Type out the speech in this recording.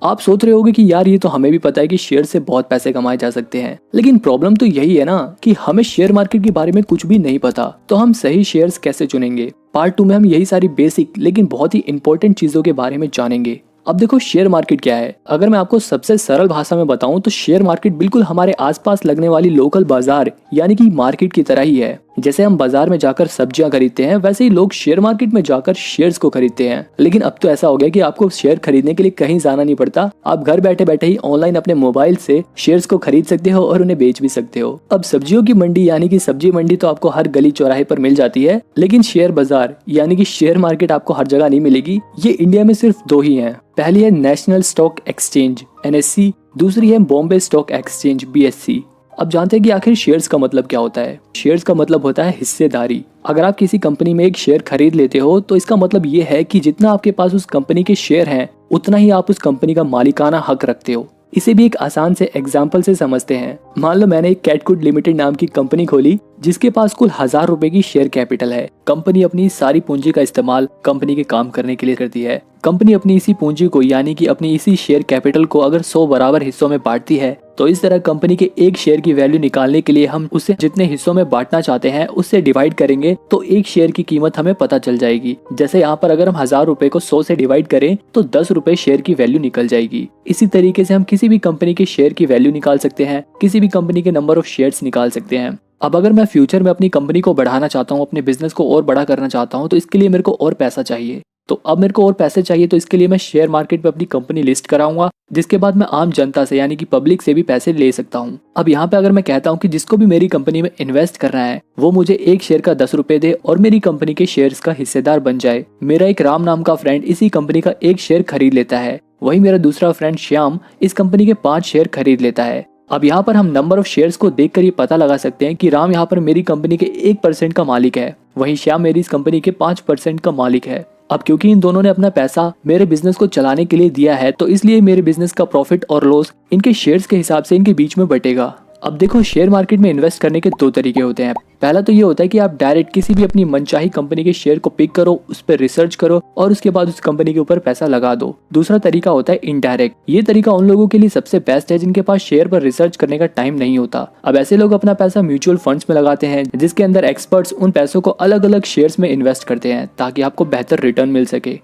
आप सोच रहे होगे कि यार ये तो हमें भी पता है कि शेयर से बहुत पैसे कमाए जा सकते हैं, लेकिन प्रॉब्लम तो यही है ना कि हमें शेयर मार्केट के बारे में कुछ भी नहीं पता, तो हम सही शेयर्स कैसे चुनेंगे। पार्ट 2 में हम यही सारी बेसिक लेकिन बहुत ही इंपॉर्टेंट चीजों के बारे में जानेंगे। अब देखो शेयर मार्केट क्या है। अगर मैं आपको सबसे सरल भाषा में बताऊं तो शेयर मार्केट बिल्कुल हमारे आसपास लगने वाली लोकल बाजार यानी कि मार्केट की तरह ही है। जैसे हम बाजार में जाकर सब्जियां खरीदते हैं, वैसे ही लोग शेयर मार्केट में जाकर शेयर्स को खरीदते हैं। लेकिन अब तो ऐसा हो गया कि आपको शेयर खरीदने के लिए कहीं जाना नहीं पड़ता, आप घर बैठे बैठे ही ऑनलाइन अपने मोबाइल से शेयर्स को खरीद सकते हो और उन्हें बेच भी सकते हो। अब सब्जियों की मंडी यानी कि सब्जी मंडी तो आपको हर गली चौराहे पर मिल जाती है, लेकिन शेयर बाजार यानी कि शेयर मार्केट आपको हर जगह नहीं मिलेगी। ये इंडिया में सिर्फ 2 ही हैं। पहली है नेशनल स्टॉक एक्सचेंज NSE, दूसरी है बॉम्बे स्टॉक एक्सचेंज BSE। अब जानते हैं कि आखिर शेयर्स का मतलब क्या होता है। शेयर्स का मतलब होता है हिस्सेदारी। अगर आप किसी कंपनी में एक शेयर खरीद लेते हो तो इसका मतलब ये है कि जितना आपके पास उस कंपनी के शेयर हैं, उतना ही आप उस कंपनी का मालिकाना हक रखते हो। इसे भी एक आसान से एग्जाम्पल से समझते हैं। मान लो मैंने एक कैटकुड लिमिटेड नाम की कंपनी खोली जिसके पास कुल 1000 रुपए की शेयर कैपिटल है। कंपनी अपनी सारी पूंजी का इस्तेमाल कंपनी के काम करने के लिए करती है। कंपनी अपनी इसी पूंजी को यानी कि अपनी इसी शेयर कैपिटल को अगर 100 बराबर हिस्सों में बांटती है, तो इस तरह कंपनी के एक शेयर की वैल्यू निकालने के लिए हम उसे जितने हिस्सों में बांटना चाहते हैं उससे डिवाइड करेंगे तो एक शेयर की कीमत हमें पता चल जाएगी। जैसे यहाँ पर अगर हम 1000 रुपए को 100 से डिवाइड करें तो 10 रुपए शेयर की वैल्यू निकल जाएगी। इसी तरीके से हम किसी भी कंपनी के शेयर की वैल्यू निकाल सकते हैं, किसी भी कंपनी के नंबर ऑफ शेयर्स निकाल सकते हैं। अब अगर मैं फ्यूचर में अपनी कंपनी को बढ़ाना चाहता हूँ, अपने बिजनेस को और बड़ा करना चाहता हूँ, तो इसके लिए मेरे को और पैसा चाहिए। तो अब मेरे को और पैसे चाहिए, तो इसके लिए मैं शेयर मार्केट पे अपनी कंपनी लिस्ट कराऊंगा, जिसके बाद मैं आम जनता से यानी कि पब्लिक से भी पैसे ले सकता हूँ। अब यहाँ पे अगर मैं कहता हूँ कि जिसको भी मेरी कंपनी में इन्वेस्ट करना है वो मुझे एक शेयर का 10 रुपए दे और मेरी कंपनी के शेयर्स का हिस्सेदार बन जाए। मेरा एक राम नाम का फ्रेंड इसी कंपनी का एक शेयर खरीद लेता है, वही मेरा दूसरा फ्रेंड श्याम इस कंपनी के 5 शेयर खरीद लेता है। अब यहाँ पर हम नंबर ऑफ शेयर्स को देखकर ये पता लगा सकते हैं कि राम यहाँ पर मेरी कंपनी के 1% का मालिक है, वहीं श्याम मेरी इस कंपनी के 5% का मालिक है। अब क्योंकि इन दोनों ने अपना पैसा मेरे बिजनेस को चलाने के लिए दिया है, तो इसलिए मेरे बिजनेस का प्रॉफिट और लॉस इनके शेयर्स के हिसाब से इनके बीच में बटेगा। अब देखो शेयर मार्केट में इन्वेस्ट करने के 2 तरीके होते हैं। पहला तो ये होता है कि आप डायरेक्ट किसी भी अपनी मनचाही कंपनी के शेयर को पिक करो, उस पर रिसर्च करो और उसके बाद उस कंपनी के ऊपर पैसा लगा दो। दूसरा तरीका होता है इनडायरेक्ट। ये तरीका उन लोगों के लिए सबसे बेस्ट है जिनके पास शेयर पर रिसर्च करने का टाइम नहीं होता। अब ऐसे लोग अपना पैसा म्यूचुअल फंड्स में लगाते हैं, जिसके अंदर एक्सपर्ट्स उन पैसों को अलग अलग शेयर्स में इन्वेस्ट करते हैं ताकि आपको बेहतर रिटर्न मिल सके।